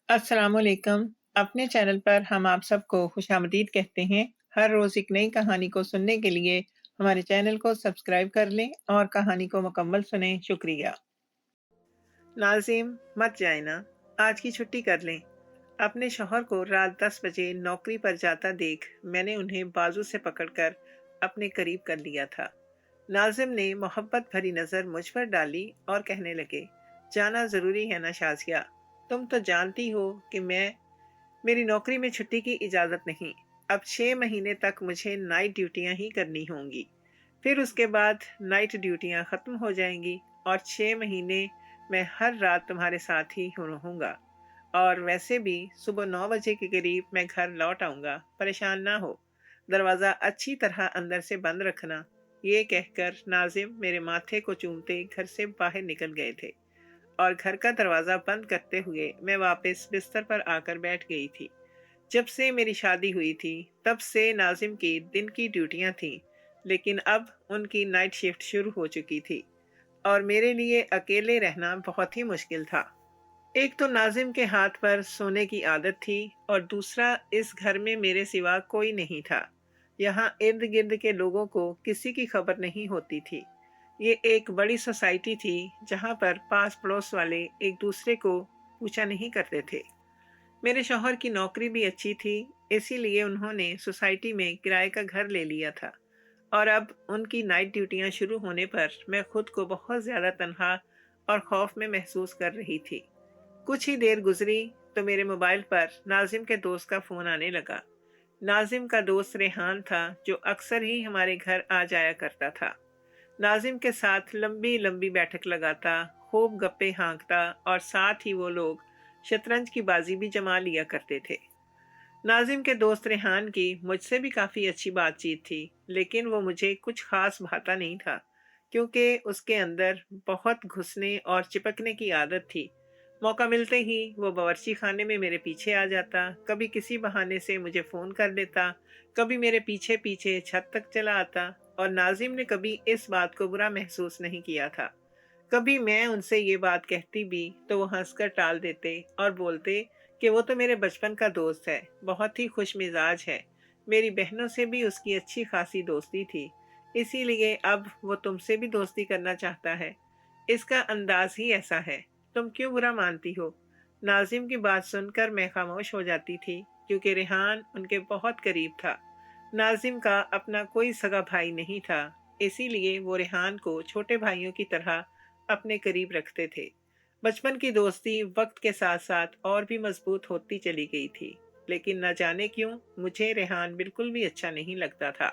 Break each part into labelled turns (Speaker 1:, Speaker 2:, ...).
Speaker 1: अस्सलामुअलैकुम। अपने चैनल पर हम आप सबको खुशामदीद कहते हैं। हर रोज़ एक नई कहानी को सुनने के लिए हमारे चैनल को सब्सक्राइब कर लें और कहानी को मुकम्मल सुनें। शुक्रिया। नाज़िम, मत जाए ना, आज की छुट्टी कर लें। अपने शौहर को रात 10 बजे नौकरी पर जाता देख मैंने उन्हें बाजू से पकड़कर अपने करीब कर लिया था। नाज़िम ने मोहब्बत भरी नज़र मुझ पर डाली और कहने लगे, जाना ज़रूरी है ना शाज़िया, तुम तो जानती हो कि मेरी नौकरी में छुट्टी की इजाज़त नहीं। अब 6 महीने तक मुझे नाइट ड्यूटियां ही करनी होंगी। फिर उसके बाद नाइट ड्यूटियां ख़त्म हो जाएंगी और 6 महीने मैं हर रात तुम्हारे साथ ही रहूँगा। और वैसे भी सुबह 9 बजे के करीब मैं घर लौट आऊँगा, परेशान ना हो। दरवाज़ा अच्छी तरह अंदर से बंद रखना। ये कहकर नाजिम मेरे माथे को चूमते घर से बाहर निकल गए थे और घर का दरवाज़ा बंद करते हुए मैं वापस बिस्तर पर आकर बैठ गई थी। जब से मेरी शादी हुई थी तब से नाजिम की दिन की ड्यूटियां थीं, लेकिन अब उनकी नाइट शिफ्ट शुरू हो चुकी थी और मेरे लिए अकेले रहना बहुत ही मुश्किल था। एक तो नाजिम के हाथ पर सोने की आदत थी और दूसरा इस घर में मेरे सिवा कोई नहीं था। यहाँ इर्द गिर्द के लोगों को किसी की खबर नहीं होती थी। ये एक बड़ी सोसाइटी थी जहाँ पर पास पड़ोस वाले एक दूसरे को पूछा नहीं करते थे। मेरे शौहर की नौकरी भी अच्छी थी, इसीलिए उन्होंने सोसाइटी में किराए का घर ले लिया था और अब उनकी नाइट ड्यूटियां शुरू होने पर मैं खुद को बहुत ज़्यादा तन्हा और खौफ में महसूस कर रही थी। कुछ ही देर गुजरी तो मेरे मोबाइल पर नाजिम के दोस्त का फ़ोन आने लगा। नाजिम का दोस्त रेहान था, जो अक्सर ही हमारे घर आ जाया करता था। नाजिम के साथ लंबी लंबी बैठक लगाता, खूब गप्पे हाँकता और साथ ही वो लोग शतरंज की बाजी भी जमा लिया करते थे। नाजिम के दोस्त रेहान की मुझसे भी काफ़ी अच्छी बातचीत थी, लेकिन वो मुझे कुछ खास भाता नहीं था, क्योंकि उसके अंदर बहुत घुसने और चिपकने की आदत थी। मौका मिलते ही वो बावर्ची खाने में मेरे पीछे आ जाता, कभी किसी बहाने से मुझे फ़ोन कर देता, कभी मेरे पीछे पीछे छत तक चला आता और नाजिम ने कभी इस बात को बुरा महसूस नहीं किया था। कभी मैं उनसे ये बात कहती भी तो वो हंसकर टाल देते और बोलते कि वो तो मेरे बचपन का दोस्त है, बहुत ही खुश मिजाज है। मेरी बहनों से भी उसकी अच्छी खासी दोस्ती थी, इसीलिए अब वो तुमसे भी दोस्ती करना चाहता है। इसका अंदाज ही ऐसा है, तुम क्यों बुरा मानती हो? नाजिम की बात सुनकर मैं खामोश हो जाती थी, क्योंकि रेहान उनके बहुत करीब था। नाजिम का अपना कोई सगा भाई नहीं था, इसीलिए वो रेहान को छोटे भाइयों की तरह अपने करीब रखते थे। बचपन की दोस्ती वक्त के साथ साथ और भी मजबूत होती चली गई थी, लेकिन न जाने क्यों मुझे रेहान बिल्कुल भी अच्छा नहीं लगता था।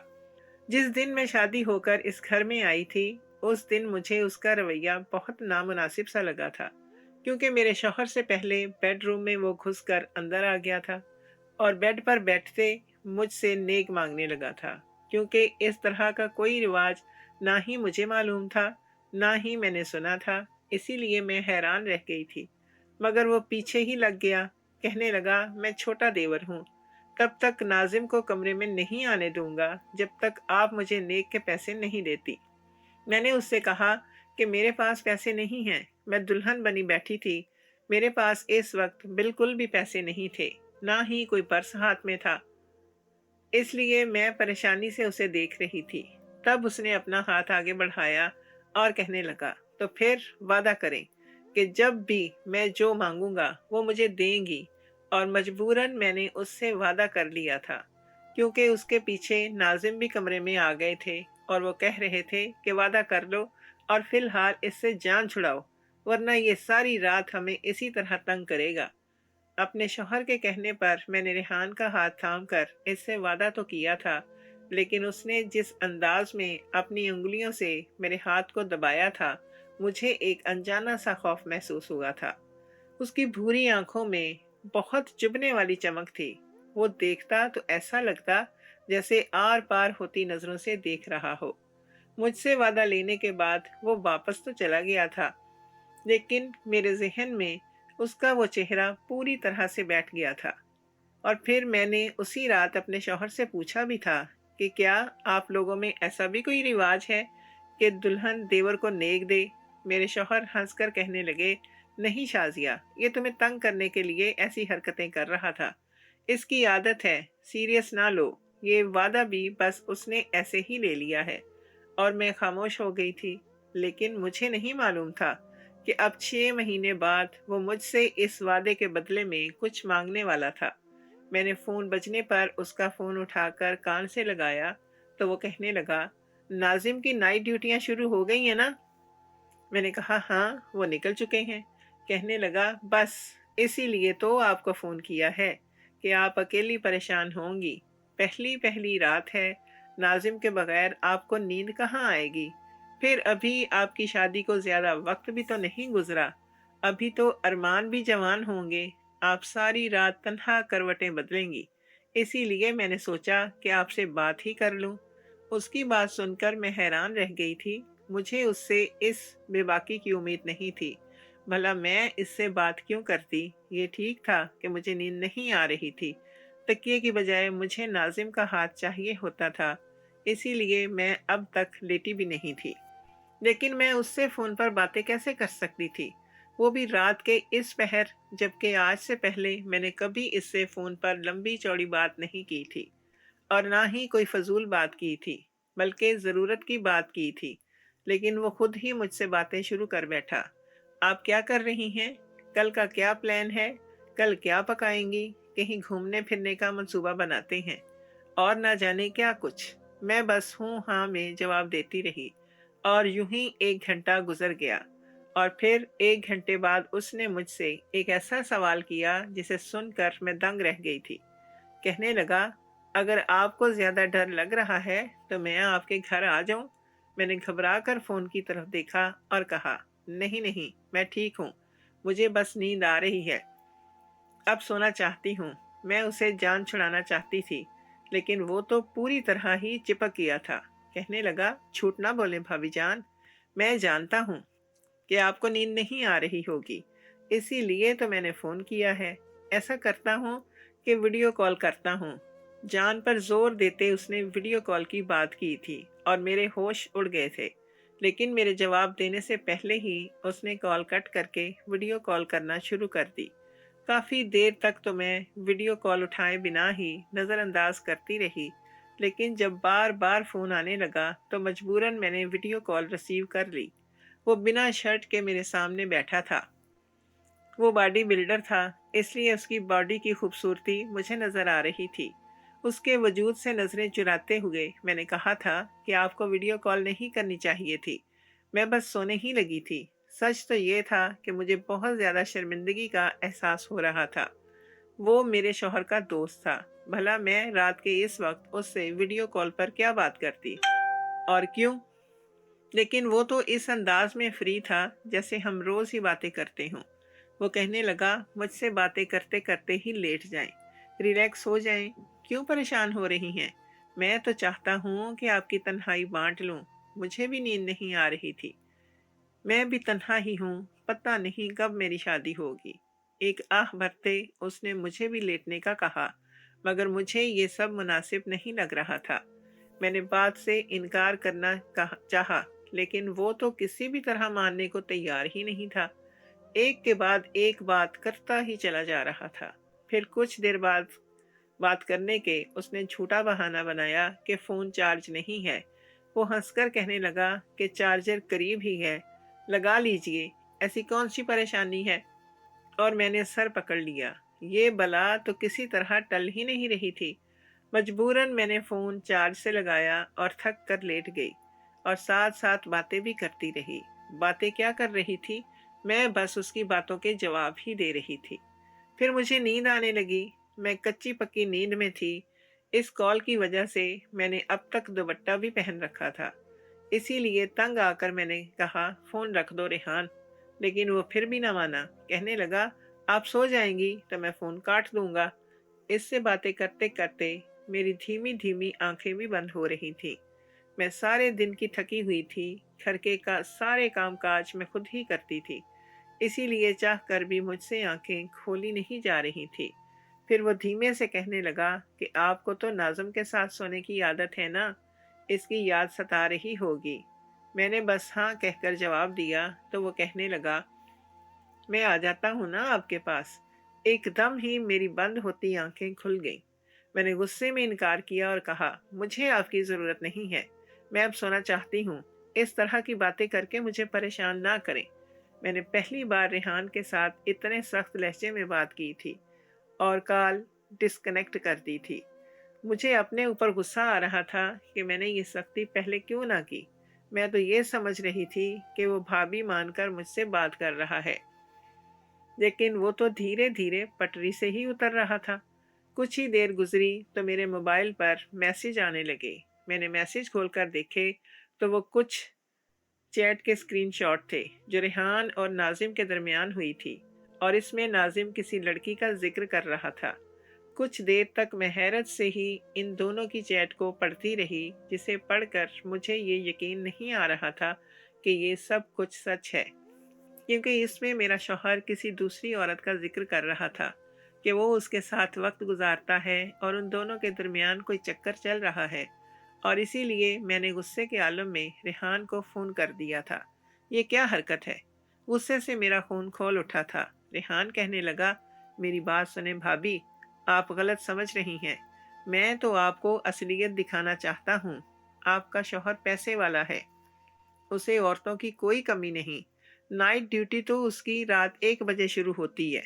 Speaker 1: जिस दिन मैं शादी होकर इस घर में आई थी, उस दिन मुझे उसका रवैया बहुत नामुनासिब सा लगा था, क्योंकि मेरे शौहर से पहले बेडरूम में वो घुसकर अंदर आ गया था और बेड पर बैठते मुझसे नेक मांगने लगा था, क्योंकि इस तरह का कोई रिवाज ना ही मुझे मालूम था, ना ही मैंने सुना था। इसीलिए मैं हैरान रह गई थी, मगर वो पीछे ही लग गया। कहने लगा, मैं छोटा देवर हूँ, तब तक नाजिम को कमरे में नहीं आने दूंगा जब तक आप मुझे नेक के पैसे नहीं देती। मैंने उससे कहा कि मेरे पास पैसे नहीं हैं, मैं दुल्हन बनी बैठी थी, मेरे पास इस वक्त बिल्कुल भी पैसे नहीं थे, ना ही कोई पर्स हाथ में था। इसलिए मैं परेशानी से उसे देख रही थी। तब उसने अपना हाथ आगे बढ़ाया और कहने लगा, तो फिर वादा करें कि जब भी मैं जो मांगूंगा वो मुझे देंगी। और मजबूरन मैंने उससे वादा कर लिया था, क्योंकि उसके पीछे नाजिम भी कमरे में आ गए थे और वो कह रहे थे कि वादा कर लो और फिलहाल इससे जान छुड़ाओ, वरना ये सारी रात हमें इसी तरह तंग करेगा। अपने शौहर के कहने पर मैंने रेहान का हाथ थामकर इससे वादा तो किया था, लेकिन उसने जिस अंदाज में अपनी उंगलियों से मेरे हाथ को दबाया था, मुझे एक अनजाना सा खौफ महसूस हुआ था। उसकी भूरी आंखों में बहुत चुभने वाली चमक थी। वो देखता तो ऐसा लगता जैसे आर पार होती नजरों से देख रहा हो। मुझसे वादा लेने के बाद वो वापस तो चला गया था, लेकिन मेरे जहन में उसका वो चेहरा पूरी तरह से बैठ गया था। और फिर मैंने उसी रात अपने शौहर से पूछा भी था कि क्या आप लोगों में ऐसा भी कोई रिवाज है कि दुल्हन देवर को नेक दे। मेरे शौहर हंसकर कहने लगे, नहीं शाजिया, ये तुम्हें तंग करने के लिए ऐसी हरकतें कर रहा था। इसकी आदत है, सीरियस ना लो। ये वादा भी बस उसने ऐसे ही ले लिया है। और मैं खामोश हो गई थी। लेकिन मुझे नहीं मालूम था कि अब 6 महीने बाद वो मुझसे इस वादे के बदले में कुछ मांगने वाला था। मैंने फ़ोन बजने पर उसका फ़ोन उठाकर कान से लगाया तो वो कहने लगा, नाजिम की नाइट ड्यूटियाँ शुरू हो गई हैं ना? मैंने कहा, हाँ, वो निकल चुके हैं। कहने लगा, बस इसीलिए तो आपको फ़ोन किया है कि आप अकेली परेशान होंगी। पहली पहली रात है, नाजिम के बगैर आपको नींद कहाँ आएगी? फिर अभी आपकी शादी को ज़्यादा वक्त भी तो नहीं गुजरा। अभी तो अरमान भी जवान होंगे। आप सारी रात तन्हा करवटें बदलेंगी। इसीलिए मैंने सोचा कि आपसे बात ही कर लूं। उसकी बात सुनकर मैं हैरान रह गई थी। मुझे उससे इस बेबाकी की उम्मीद नहीं थी। भला मैं इससे बात क्यों करती? ये ठीक था कि मुझे नींद नहीं आ रही थी। तकिए की बजाय मुझे नाजिम का हाथ चाहिए होता था। इसीलिए मैं अब तक लेटी भी नहीं थी। लेकिन मैं उससे फ़ोन पर बातें कैसे कर सकती थी? वो भी रात के इस पहर, जबकि आज से पहले मैंने कभी इससे फ़ोन पर लंबी चौड़ी बात नहीं की थी। और ना ही कोई फ़ज़ूल बात की थी, बल्कि ज़रूरत की बात की थी। लेकिन वो खुद ही मुझसे बातें शुरू कर बैठा। आप क्या कर रही हैं? कल का क्या प्लान है? कल क्या पकाएंगी? कहीं घूमने फिरने का मंसूबा बनाते हैं। और ना जाने क्या कुछ। मैं बस हूँ हाँ में जवाब देती रही। और यूं ही 1 घंटा गुजर गया। और फिर 1 घंटे बाद उसने मुझसे एक ऐसा सवाल किया जिसे सुनकर मैं दंग रह गई थी। कहने लगा, अगर आपको ज़्यादा डर लग रहा है तो मैं आपके घर आ जाऊं? मैंने घबरा कर फ़ोन की तरफ देखा और कहा, नहीं नहीं, मैं ठीक हूँ। मुझे बस नींद आ रही है। अब सोना चाहती हूँ। मैं उसे जान छुड़ाना चाहती थी, लेकिन वो तो पूरी तरह ही चिपक गया था। कहने लगा, झूठ ना बोले भाभी जान। मैं जानता हूँ कि आपको नींद नहीं आ रही होगी। इसीलिए तो मैंने फ़ोन किया है। ऐसा करता हूँ कि वीडियो कॉल करता हूँ। जान पर ज़ोर देते उसने वीडियो कॉल की बात की थी और मेरे होश उड़ गए थे। लेकिन मेरे जवाब देने से पहले ही उसने कॉल कट करके वीडियो कॉल करना शुरू कर दी। काफ़ी देर तक तो मैं वीडियो कॉल उठाए बिना ही नज़रअंदाज करती रही। लेकिन जब बार बार फ़ोन आने लगा तो मजबूरन मैंने वीडियो कॉल रिसीव कर ली। वो बिना शर्ट के मेरे सामने बैठा था। वो बॉडी बिल्डर था, इसलिए उसकी बॉडी की खूबसूरती मुझे नज़र आ रही थी। उसके वजूद से नज़रें चुराते हुए मैंने कहा था कि आपको वीडियो कॉल नहीं करनी चाहिए थी। मैं बस सोने ही लगी थी। सच तो ये था कि मुझे बहुत ज़्यादा शर्मिंदगी का एहसास हो रहा था। वो मेरे शौहर का दोस्त था। भला मैं रात के इस वक्त उससे वीडियो कॉल पर क्या बात करती? और क्यों? लेकिन वो तो इस अंदाज में फ्री था जैसे हम रोज ही बातें करते हों। वो कहने लगा, मुझसे बातें करते करते ही लेट जाएं, रिलैक्स हो जाएं। क्यों परेशान हो रही हैं? मैं तो चाहता हूँ कि आपकी तन्हाई बांट लूँ। मुझे भी नींद नहीं आ रही थी। मैं भी तन्हा ही हूँ। पता नहीं कब मेरी शादी होगी। एक आह भरते उसने मुझे भी लेटने का कहा, मगर मुझे ये सब मुनासिब नहीं लग रहा था। मैंने बात से इनकार करना चाहा, लेकिन वो तो किसी भी तरह मानने को तैयार ही नहीं था। एक के बाद एक बात करता ही चला जा रहा था। फिर कुछ देर बाद बात करने के उसने झूठा बहाना बनाया कि फ़ोन चार्ज नहीं है। वो हंसकर कहने लगा कि चार्जर करीब ही है, लगा लीजिए, ऐसी कौन सी परेशानी है? और मैंने सर पकड़ लिया। ये बला तो किसी तरह टल ही नहीं रही थी। मजबूरन मैंने फ़ोन चार्ज से लगाया और थक कर लेट गई और साथ साथ बातें भी करती रही। बातें क्या कर रही थी? मैं बस उसकी बातों के जवाब ही दे रही थी। फिर मुझे नींद आने लगी। मैं कच्ची पक्की नींद में थी। इस कॉल की वजह से मैंने अब तक दुपट्टा भी पहन रखा था। इसीलिए तंग आकर मैंने कहा, फ़ोन रख दो रेहान। लेकिन वो फिर भी ना माना। कहने लगा, आप सो जाएंगी तो मैं फ़ोन काट दूंगा। इससे बातें करते करते मेरी धीमी धीमी आंखें भी बंद हो रही थी। मैं सारे दिन की थकी हुई थी। घर के सारे काम काज मैं खुद ही करती थी। इसीलिए चाह कर भी मुझसे आंखें खोली नहीं जा रही थी। फिर वो धीमे से कहने लगा कि आपको तो नाज़िम के साथ सोने की आदत है ना? इसकी याद सता रही होगी। मैंने बस हाँ कहकर जवाब दिया तो वो कहने लगा, मैं आ जाता हूँ ना आपके पास। एकदम ही मेरी बंद होती आंखें खुल गईं। मैंने गुस्से में इनकार किया और कहा, मुझे आपकी ज़रूरत नहीं है। मैं अब सोना चाहती हूँ। इस तरह की बातें करके मुझे परेशान ना करें। मैंने पहली बार रेहान के साथ इतने सख्त लहजे में बात की थी और कॉल डिस्कनेक्ट कर दी थी। मुझे अपने ऊपर गुस्सा आ रहा था कि मैंने ये सख्ती पहले क्यों ना की। मैं तो ये समझ रही थी कि वो भाभी मानकर मुझसे बात कर रहा है, लेकिन वो तो धीरे धीरे पटरी से ही उतर रहा था। कुछ ही देर गुजरी तो मेरे मोबाइल पर मैसेज आने लगे। मैंने मैसेज खोलकर देखे तो वो कुछ चैट के स्क्रीनशॉट थे जो रेहान और नाजिम के दरमियान हुई थी, और इसमें नाजिम किसी लड़की का जिक्र कर रहा था। कुछ देर तक मैं हैरत से ही इन दोनों की चैट को पढ़ती रही, जिसे पढ़कर मुझे ये यकीन नहीं आ रहा था कि ये सब कुछ सच है, क्योंकि इसमें मेरा शौहर किसी दूसरी औरत का जिक्र कर रहा था कि वो उसके साथ वक्त गुजारता है और उन दोनों के दरमियान कोई चक्कर चल रहा है। और इसीलिए मैंने गुस्से के आलम में रेहान को फ़ोन कर दिया था। ये क्या हरकत है? गुस्से से मेरा खून खोल उठा था। रेहान कहने लगा, मेरी बात सुने भाभी, आप गलत समझ रही हैं। मैं तो आपको असलियत दिखाना चाहता हूँ। आपका शौहर पैसे वाला है, उसे औरतों की कोई कमी नहीं। नाइट ड्यूटी तो उसकी रात 1 बजे शुरू होती है,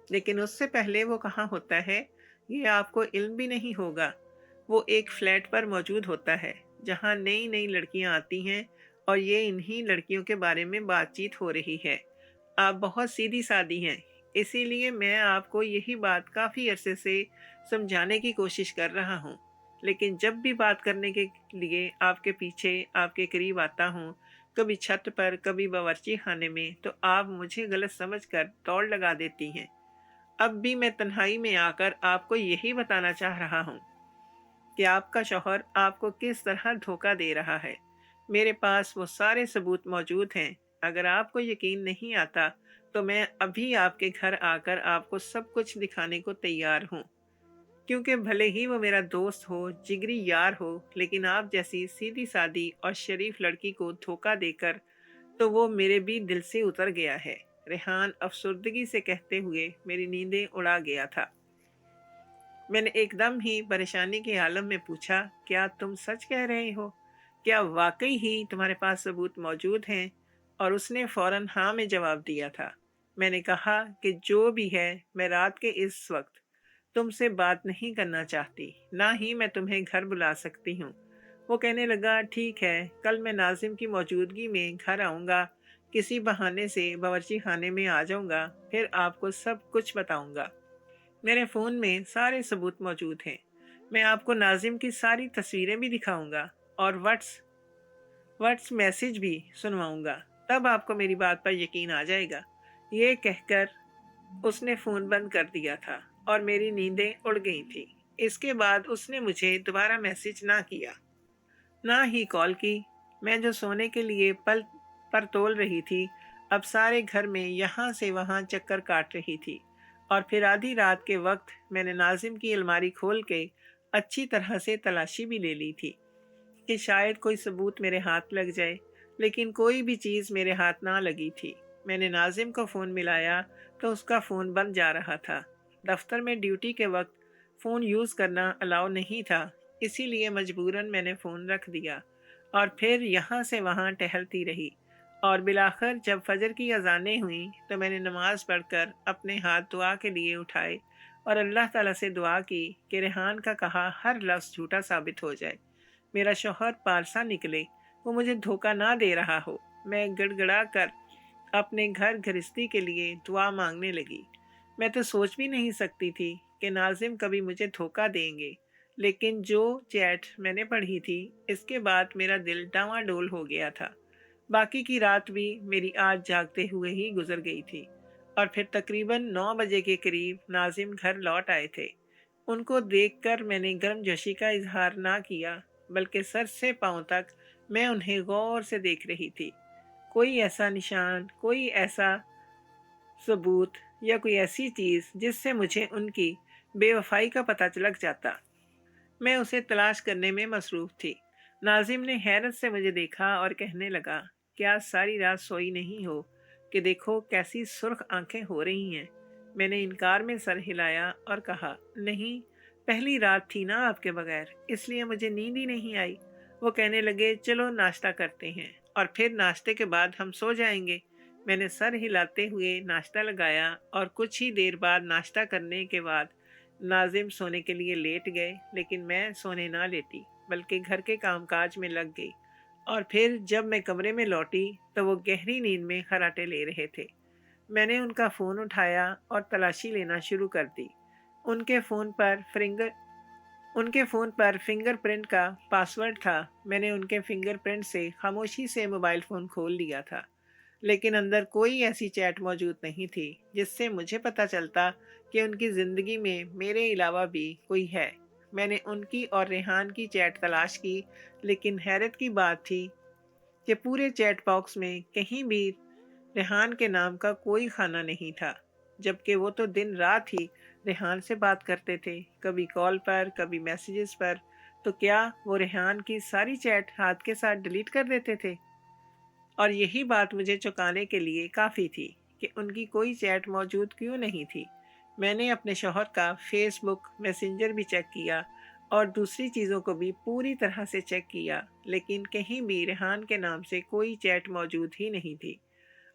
Speaker 1: लेकिन उससे पहले वो कहाँ होता है, ये आपको इल्म भी नहीं होगा। वो एक फ्लैट पर मौजूद होता है जहाँ नई नई लड़कियां आती हैं, और ये इन्हीं लड़कियों के बारे में बातचीत हो रही है। आप बहुत सीधी सादी हैं, इसीलिए मैं आपको यही बात काफ़ी अरसे से समझाने की कोशिश कर रहा हूँ। लेकिन जब भी बात करने के लिए आपके पीछे आपके करीब आता हूँ, कभी छत पर कभी बावर्ची खाने में, तो आप मुझे गलत समझकर दौड़ लगा देती हैं। अब भी मैं तन्हाई में आकर आपको यही बताना चाह रहा हूँ कि आपका शौहर आपको किस तरह धोखा दे रहा है। मेरे पास वो सारे सबूत मौजूद हैं। अगर आपको यकीन नहीं आता तो मैं अभी आपके घर आकर आपको सब कुछ दिखाने को तैयार हूँ, क्योंकि भले ही वो मेरा दोस्त हो, जिगरी यार हो, लेकिन आप जैसी सीधी सादी और शरीफ लड़की को धोखा देकर तो वो मेरे भी दिल से उतर गया है। रेहान अफसुर्दगी से कहते हुए मेरी नींदें उड़ा गया था। मैंने एकदम ही परेशानी के आलम में पूछा, क्या तुम सच कह रहे हो? क्या वाकई ही तुम्हारे पास सबूत मौजूद हैं? और उसने फौरन हाँ में जवाब दिया था। मैंने कहा कि जो भी है, मैं रात के इस वक्त तुमसे बात नहीं करना चाहती, ना ही मैं तुम्हें घर बुला सकती हूँ। वो कहने लगा, ठीक है, कल मैं नाजिम की मौजूदगी में घर आऊँगा, किसी बहाने से बावर्ची खाने में आ जाऊँगा, फिर आपको सब कुछ बताऊँगा। मेरे फ़ोन में सारे सबूत मौजूद हैं। मैं आपको नाज़िम की सारी तस्वीरें भी दिखाऊँगा और व्हाट्स मैसेज भी सुनवाऊँगा। तब आपको मेरी बात पर यकीन आ जाएगा। ये कहकर उसने फ़ोन बंद कर दिया था और मेरी नींदें उड़ गई थीं। इसके बाद उसने मुझे दोबारा मैसेज ना किया, ना ही कॉल की। मैं जो सोने के लिए पल पर तोल रही थी, अब सारे घर में यहाँ से वहाँ चक्कर काट रही थी। और फिर आधी रात के वक्त मैंने नाजिम की अलमारी खोल के अच्छी तरह से तलाशी भी ले ली थी कि शायद कोई सबूत मेरे हाथ लग जाए, लेकिन कोई भी चीज़ मेरे हाथ ना लगी थी। मैंने नाजिम को फ़ोन मिलाया तो उसका फ़ोन बंद जा रहा था। दफ्तर में ड्यूटी के वक्त फ़ोन यूज़ करना अलाउ नहीं था, इसीलिए मजबूरन मैंने फ़ोन रख दिया और फिर यहाँ से वहाँ टहलती रही। और बिलाखिर जब फजर की अजानें हुईं तो मैंने नमाज पढ़कर अपने हाथ दुआ के लिए उठाए और अल्लाह ताला से दुआ की कि रेहान का कहा हर लफ्ज़ झूठा साबित हो जाए, मेरा शौहर पारसा निकले, वो मुझे धोखा ना दे रहा हो। मैं गड़गड़ा कर अपने घर गृहस्थी के लिए दुआ मांगने लगी। मैं तो सोच भी नहीं सकती थी कि नाजिम कभी मुझे धोखा देंगे, लेकिन जो चैट मैंने पढ़ी थी, इसके बाद मेरा दिल डांवाडोल हो गया था। बाकी की रात भी मेरी आज जागते हुए ही गुजर गई थी, और फिर तकरीबन 9 बजे के करीब नाजिम घर लौट आए थे। उनको देखकर मैंने गर्मजोशी का इजहार ना किया, बल्कि सर से पांव तक मैं उन्हें गौर से देख रही थी। कोई ऐसा निशान, कोई ऐसा सबूत या कोई ऐसी चीज़ जिससे मुझे उनकी बेवफाई का पता लग जाता। मैं उसे तलाश करने में मसरूफ़ थी। नाज़िम ने हैरत से मुझे देखा और कहने लगा, क्या सारी रात सोई नहीं हो? कि देखो कैसी सुर्ख आंखें हो रही हैं। मैंने इनकार में सर हिलाया और कहा, नहीं, पहली रात थी ना आपके बगैर, इसलिए मुझे नींद ही नहीं आई। वो कहने लगे, चलो नाश्ता करते हैं और फिर नाश्ते के बाद हम सो जाएंगे। मैंने सर हिलाते हुए नाश्ता लगाया और कुछ ही देर बाद नाश्ता करने के बाद नाजिम सोने के लिए लेट गए, लेकिन मैं सोने ना लेटी बल्कि घर के कामकाज में लग गई। और फिर जब मैं कमरे में लौटी तो वो गहरी नींद में खर्राटे ले रहे थे। मैंने उनका फ़ोन उठाया और तलाशी लेना शुरू कर दी। उनके फ़ोन पर फिंगर उनके फ़ोन पर फिंगरप्रिंट का पासवर्ड था। मैंने उनके फिंगरप्रिंट से खामोशी से मोबाइल फ़ोन खोल लिया था, लेकिन अंदर कोई ऐसी चैट मौजूद नहीं थी जिससे मुझे पता चलता कि उनकी ज़िंदगी में मेरे अलावा भी कोई है। मैंने उनकी और रेहान की चैट तलाश की, लेकिन हैरत की बात थी कि पूरे चैट बॉक्स में कहीं भी रेहान के नाम का कोई खाना नहीं था, जबकि वो तो दिन रात ही रेहान से बात करते थे, कभी कॉल पर, कभी मैसेजेस पर। तो क्या वो रेहान की सारी चैट हाथ के साथ डिलीट कर देते थे? और यही बात मुझे चौंकाने के लिए काफ़ी थी कि उनकी कोई चैट मौजूद क्यों नहीं थी। मैंने अपने शौहर का फेसबुक मैसेंजर भी चेक किया और दूसरी चीज़ों को भी पूरी तरह से चेक किया, लेकिन कहीं भी रेहान के नाम से कोई चैट मौजूद ही नहीं थी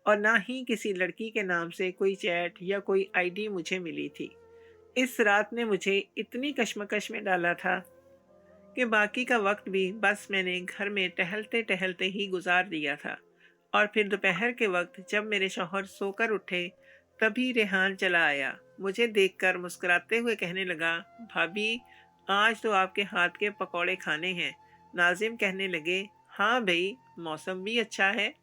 Speaker 1: और ना ही किसी लड़की के नाम से कोई चैट या कोई आईडी मुझे मिली थी। इस रात ने मुझे इतनी कश्मकश में डाला था कि बाकी का वक्त भी बस मैंने घर में टहलते टहलते ही गुजार दिया था। और फिर दोपहर के वक्त जब मेरे शौहर सोकर उठे, तभी रेहान चला आया। मुझे देखकर मुस्कुराते हुए कहने लगा, भाभी, आज तो आपके हाथ के पकौड़े खाने हैं। नाजिम कहने लगे, हाँ भाई, मौसम भी अच्छा है,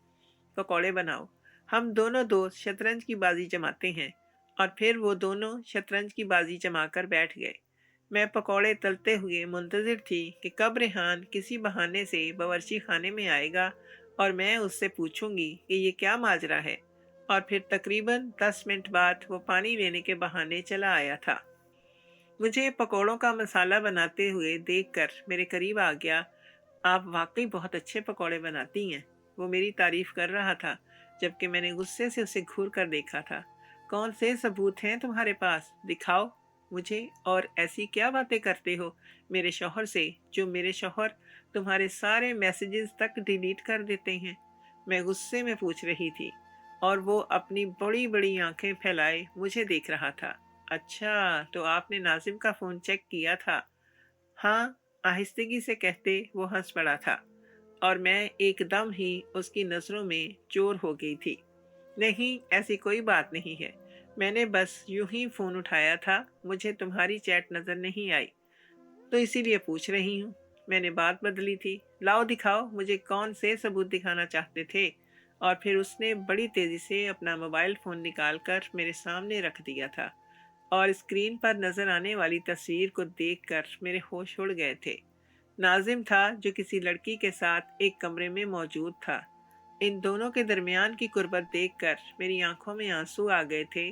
Speaker 1: पकौड़े बनाओ। हम दोनों दोस्त शतरंज की बाजी जमाते हैं। और फिर वो दोनों शतरंज की बाजी जमाकर बैठ गए। मैं पकौड़े तलते हुए मुंतज़िर थी कि कब रेहान किसी बहाने से बावर्ची खाने में आएगा और मैं उससे पूछूंगी कि ये क्या माजरा है। और फिर तकरीबन 10 मिनट बाद वो पानी लेने के बहाने चला आया था। मुझे पकौड़ों का मसाला बनाते हुए देखकर मेरे करीब आ गया। आप वाकई बहुत अच्छे पकौड़े बनाती हैं, वो मेरी तारीफ कर रहा था, जबकि मैंने गुस्से से उसे घूर कर देखा था। कौन से सबूत हैं तुम्हारे पास, दिखाओ मुझे। और ऐसी क्या बातें करते हो मेरे शौहर से, जो मेरे शौहर तुम्हारे सारे मैसेजेस तक डिलीट कर देते हैं? मैं गुस्से में पूछ रही थी और वो अपनी बड़ी बड़ी आंखें फैलाए मुझे देख रहा था। अच्छा, तो आपने नाजिम का फ़ोन चेक किया था? हाँ, आहिस्तगी से कहते वो हंस पड़ा था और मैं एकदम ही उसकी नज़रों में चोर हो गई थी। नहीं, ऐसी कोई बात नहीं है। मैंने बस यूं ही फ़ोन उठाया था, मुझे तुम्हारी चैट नज़र नहीं आई, तो इसीलिए पूछ रही हूँ। मैंने बात बदली थी। लाओ दिखाओ मुझे कौन से सबूत दिखाना चाहते थे। और फिर उसने बड़ी तेज़ी से अपना मोबाइल फ़ोन निकाल कर मेरे सामने रख दिया था और स्क्रीन पर नज़र आने वाली तस्वीर को देखकर मेरे होश उड़ गए थे। नाजिम था जो किसी लड़की के साथ एक कमरे में मौजूद था। इन दोनों के दरमियान की कुर्बत देखकर मेरी आंखों में आंसू आ गए थे।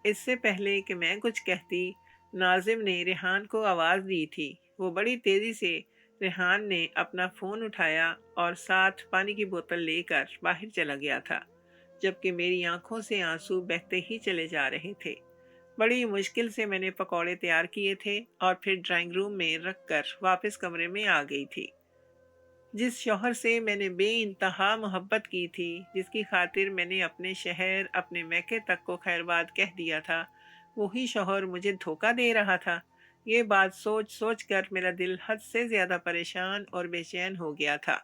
Speaker 1: इससे पहले कि मैं कुछ कहती, नाजिम ने रेहान को आवाज़ दी थी। वो बड़ी तेज़ी से रेहान ने अपना फ़ोन उठाया और साथ पानी की बोतल लेकर बाहर चला गया था, जबकि मेरी आंखों से आंसू बहते ही चले जा रहे थे। बड़ी मुश्किल से मैंने पकौड़े तैयार किए थे और फिर ड्राइंग रूम में रखकर वापस कमरे में आ गई थी। जिस शौहर से मैंने बेइंतहा मोहब्बत की थी, जिसकी खातिर मैंने अपने शहर, अपने मैके तक को खैरबाद कह दिया था, वही शौहर मुझे धोखा दे रहा था। ये बात सोच सोच कर मेरा दिल हद से ज़्यादा परेशान और बेचैन हो गया था।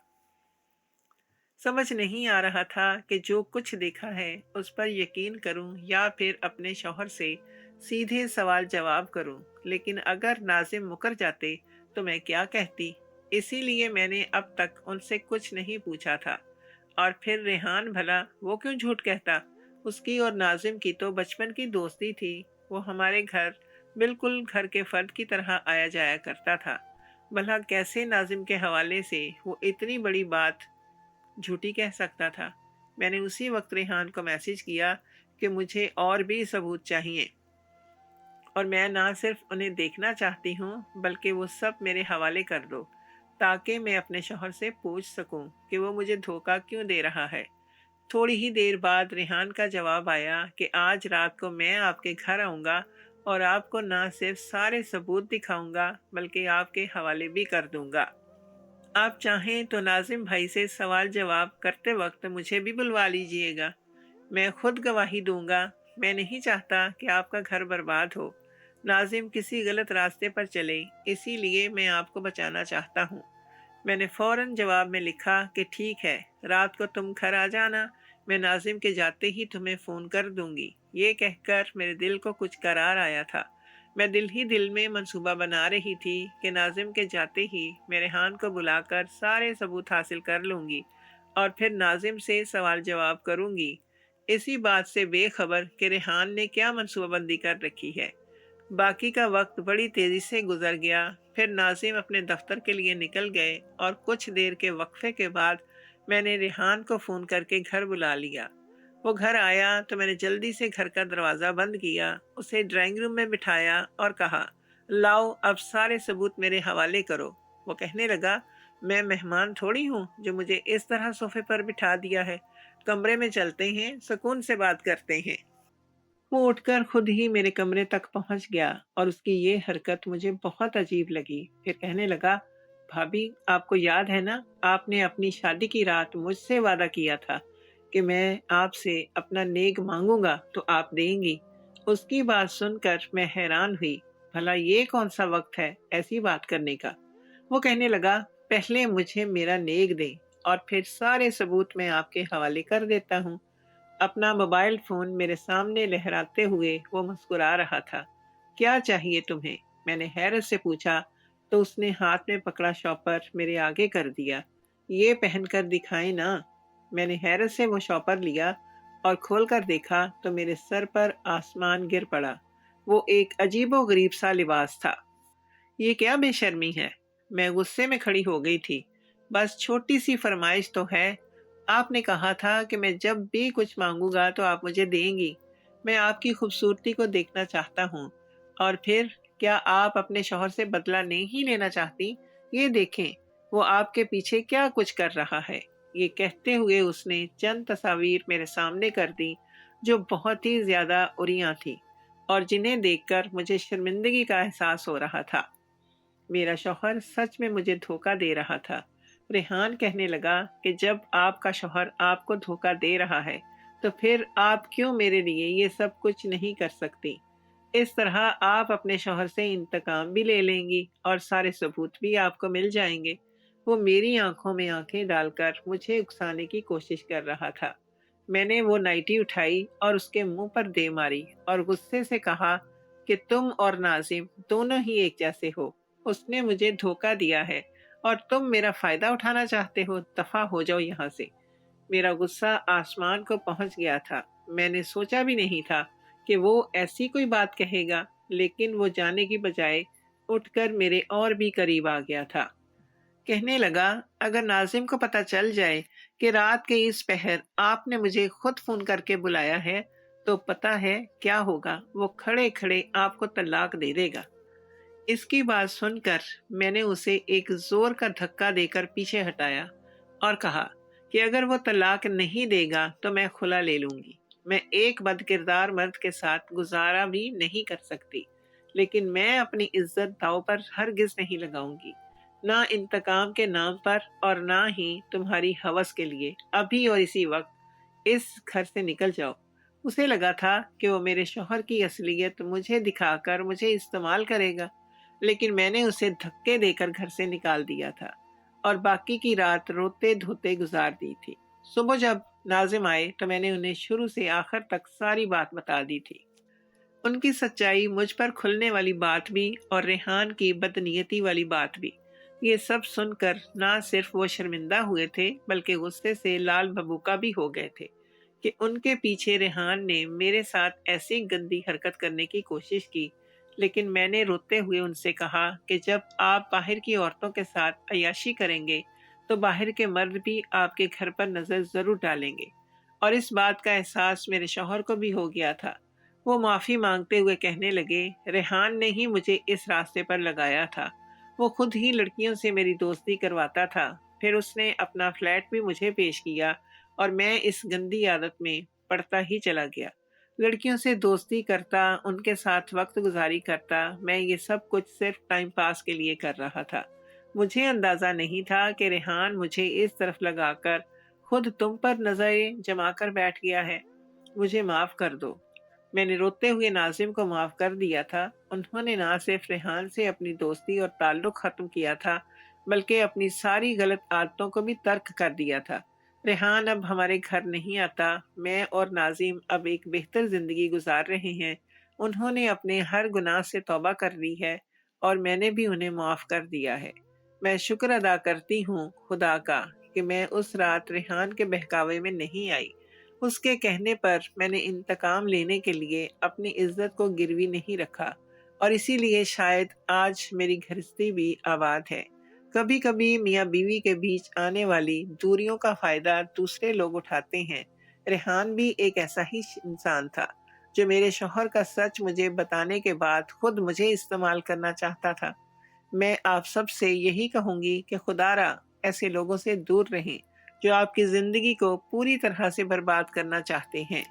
Speaker 1: समझ नहीं आ रहा था कि जो कुछ देखा है उस पर यकीन करूं या फिर अपने शौहर से सीधे सवाल जवाब करूं। लेकिन अगर नाजिम मुकर जाते तो मैं क्या कहती? इसीलिए मैंने अब तक उनसे कुछ नहीं पूछा था। और फिर रेहान भला वो क्यों झूठ कहता? उसकी और नाजिम की तो बचपन की दोस्ती थी। वो हमारे घर बिल्कुल घर के फर्द की तरह आया जाया करता था। भला कैसे नाजिम के हवाले से वो इतनी बड़ी बात झूठी कह सकता था? मैंने उसी वक्त रेहान को मैसेज किया कि मुझे और भी सबूत चाहिए और मैं ना सिर्फ उन्हें देखना चाहती हूँ बल्कि वो सब मेरे हवाले कर दो, ताकि मैं अपने शौहर से पूछ सकूं कि वो मुझे धोखा क्यों दे रहा है। थोड़ी ही देर बाद रेहान का जवाब आया कि आज रात को मैं आपके घर आऊँगा और आपको ना सिर्फ सारे सबूत दिखाऊँगा बल्कि आपके हवाले भी कर दूँगा। आप चाहें तो नाज़िम भाई से सवाल जवाब करते वक्त मुझे भी बुलवा लीजिएगा। मैं खुद गवाही दूँगा। मैं नहीं चाहता कि आपका घर बर्बाद हो, नाज़िम किसी गलत रास्ते पर चले, इसीलिए मैं आपको बचाना चाहता हूँ। मैंने फ़ौरन जवाब में लिखा कि ठीक है, रात को तुम घर आ जाना, मैं नाज़िम के जाते ही तुम्हें फ़ोन कर दूँगी। ये कहकर मेरे दिल को कुछ करार आया था। मैं दिल ही दिल में मंसूबा बना रही थी कि नाज़िम के जाते ही मैं रेहान को बुलाकर सारे सबूत हासिल कर लूँगी और फिर नाज़िम से सवाल जवाब करूँगी। इसी बात से बेखबर कि रेहान ने क्या मंसूबाबंदी कर रखी है। बाकी का वक्त बड़ी तेज़ी से गुजर गया। फिर नाज़िम अपने दफ्तर के लिए निकल गए और कुछ देर के वक्फे के बाद मैंने रेहान को फ़ोन करके घर बुला लिया। वो घर आया तो मैंने जल्दी से घर का दरवाज़ा बंद किया, उसे ड्राइंग रूम में बिठाया और कहा, लाओ अब सारे सबूत मेरे हवाले करो। वो कहने लगा, मैं मेहमान थोड़ी हूँ जो मुझे इस तरह सोफे पर बिठा दिया है। कमरे में चलते हैं, सुकून से बात करते हैं। वो उठकर खुद ही मेरे कमरे तक पहुंच गया और उसकी ये हरकत मुझे बहुत अजीब लगी। फिर कहने लगा, भाभी आपको याद है ना, आपने अपनी शादी की रात मुझसे वादा किया था कि मैं आपसे अपना नेक मांगूंगा तो आप देंगी। उसकी बात सुनकर मैं हैरान हुई। भला ये कौन सा वक्त है ऐसी बात करने का। वो कहने लगा, पहले मुझे मेरा नेक दें और फिर सारे सबूत मैं आपके हवाले कर देता हूँ। अपना मोबाइल फ़ोन मेरे सामने लहराते हुए वो मुस्कुरा रहा था। क्या चाहिए तुम्हें? मैंने हैरत से पूछा तो उसने हाथ में पकड़ा शॉपर मेरे आगे कर दिया। ये पहनकर दिखाएं ना। मैंने हैरत से वो शॉपर लिया और खोलकर देखा तो मेरे सर पर आसमान गिर पड़ा। वो एक अजीबो-गरीब सा लिबास था। ये क्या बेशर्मी है। मैं गुस्से में खड़ी हो गई थी। बस छोटी सी फरमाइश तो है। आपने कहा था कि मैं जब भी कुछ मांगूंगा तो आप मुझे देंगी। मैं आपकी खूबसूरती को देखना चाहता हूँ। और फिर क्या आप अपने शौहर से बदला नहीं लेना चाहती? ये देखें, वो आपके पीछे क्या कुछ कर रहा है। ये कहते हुए उसने चंद तस्वीर मेरे सामने कर दी जो बहुत ही ज्यादा उरियां थी और जिन्हें देखकर मुझे शर्मिंदगी का एहसास हो रहा था। मेरा शौहर सच में मुझे धोखा दे रहा था। रेहान कहने लगा कि जब आपका शौहर आपको धोखा दे रहा है तो फिर आप क्यों मेरे लिए ये सब कुछ नहीं कर सकती। इस तरह आप अपने शौहर से इंतकाम भी ले लेंगी और सारे सबूत भी आपको मिल जाएंगे। वो मेरी आंखों में आंखें डालकर मुझे उकसाने की कोशिश कर रहा था। मैंने वो नाइटी उठाई और उसके मुंह पर दे मारी और गुस्से से कहा कि तुम और नाजिम दोनों ही एक जैसे हो। उसने मुझे धोखा दिया है और तुम मेरा फायदा उठाना चाहते हो। दफा हो जाओ यहाँ से। मेरा गुस्सा आसमान को पहुंच गया था। मैंने सोचा भी नहीं था कि वो ऐसी कोई बात कहेगा, लेकिन वो जाने की बजाय उठकर मेरे और भी करीब आ गया था। कहने लगा, अगर नाजिम को पता चल जाए कि रात के इस पहर आपने मुझे खुद फोन करके बुलाया है तो पता है क्या होगा। वो खड़े खड़े आपको तलाक दे देगा। इसकी बात सुनकर मैंने उसे एक जोर का धक्का देकर पीछे हटाया और कहा कि अगर वो तलाक नहीं देगा तो मैं खुला ले लूंगी। मैं एक बदकिरदार मर्द के साथ गुजारा भी नहीं कर सकती, लेकिन मैं अपनी इज्जत दांव पर हरगिज नहीं लगाऊंगी, ना इंतकाम के नाम पर और ना ही तुम्हारी हवस के लिए। अभी और इसी वक्त इस घर से निकल जाओ। उसे लगा था कि वो मेरे शौहर की असलियत मुझे दिखाकर मुझे इस्तेमाल करेगा, लेकिन मैंने उसे धक्के देकर घर से निकाल दिया था और बाकी की रात रोते धोते गुजार दी थी। सुबह जब नाजिम आए तो मैंने उन्हें शुरू से आखिर तक सारी बात बता दी थी। उनकी सच्चाई, मुझ पर खुलने वाली बात भी और रेहान की बदनीयती वाली बात भी। ये सब सुनकर ना सिर्फ वो शर्मिंदा हुए थे बल्कि गुस्से से लाल बबूका भी हो गए थे कि उनके पीछे रेहान ने मेरे साथ ऐसी गंदी हरकत करने की कोशिश की। लेकिन मैंने रोते हुए उनसे कहा कि जब आप बाहर की औरतों के साथ अय्याशी करेंगे तो बाहर के मर्द भी आपके घर पर नज़र ज़रूर डालेंगे। और इस बात का एहसास मेरे शौहर को भी हो गया था। वो माफ़ी मांगते हुए कहने लगे, रेहान ने ही मुझे इस रास्ते पर लगाया था। वो खुद ही लड़कियों से मेरी दोस्ती करवाता था। फिर उसने अपना फ्लैट भी मुझे पेश किया اور میں اس گندی عادت میں پڑتا ہی چلا گیا۔ لڑکیوں سے دوستی کرتا، ان کے ساتھ وقت گزاری کرتا، میں یہ سب کچھ صرف ٹائم پاس کے لیے کر رہا تھا۔ مجھے اندازہ نہیں تھا کہ ریحان مجھے اس طرف لگا کر خود تم پر نظریں جما کر بیٹھ گیا ہے۔ مجھے معاف کر دو۔ میں نے روتے ہوئے ناظم کو معاف کر دیا تھا۔ انہوں نے نہ صرف ریحان سے اپنی دوستی اور تعلق ختم کیا تھا، بلکہ اپنی ساری غلط عادتوں کو بھی ترک کر دیا تھا۔ ریحان اب ہمارے گھر نہیں آتا۔ میں اور ناظم اب ایک بہتر زندگی گزار رہے ہیں۔ انہوں نے اپنے ہر گناہ سے توبہ کر لی ہے اور میں نے بھی انہیں معاف کر دیا ہے۔ میں شکر ادا کرتی ہوں خدا کا کہ میں اس رات ریحان کے بہکاوے میں نہیں آئی۔ اس کے کہنے پر میں نے انتقام لینے کے لیے اپنی عزت کو گروی نہیں رکھا، اور اسی لیے شاید آج میری گھرستی بھی آباد ہے۔ کبھی کبھی میاں بیوی کے بیچ آنے والی دوریوں کا فائدہ دوسرے لوگ اٹھاتے ہیں۔ ریحان بھی ایک ایسا ہی انسان تھا جو میرے شوہر کا سچ مجھے بتانے کے بعد خود مجھے استعمال کرنا چاہتا تھا۔ میں آپ سب سے یہی کہوں گی کہ خدا را ایسے لوگوں سے دور رہیں جو آپ کی زندگی کو پوری طرح سے برباد کرنا چاہتے ہیں۔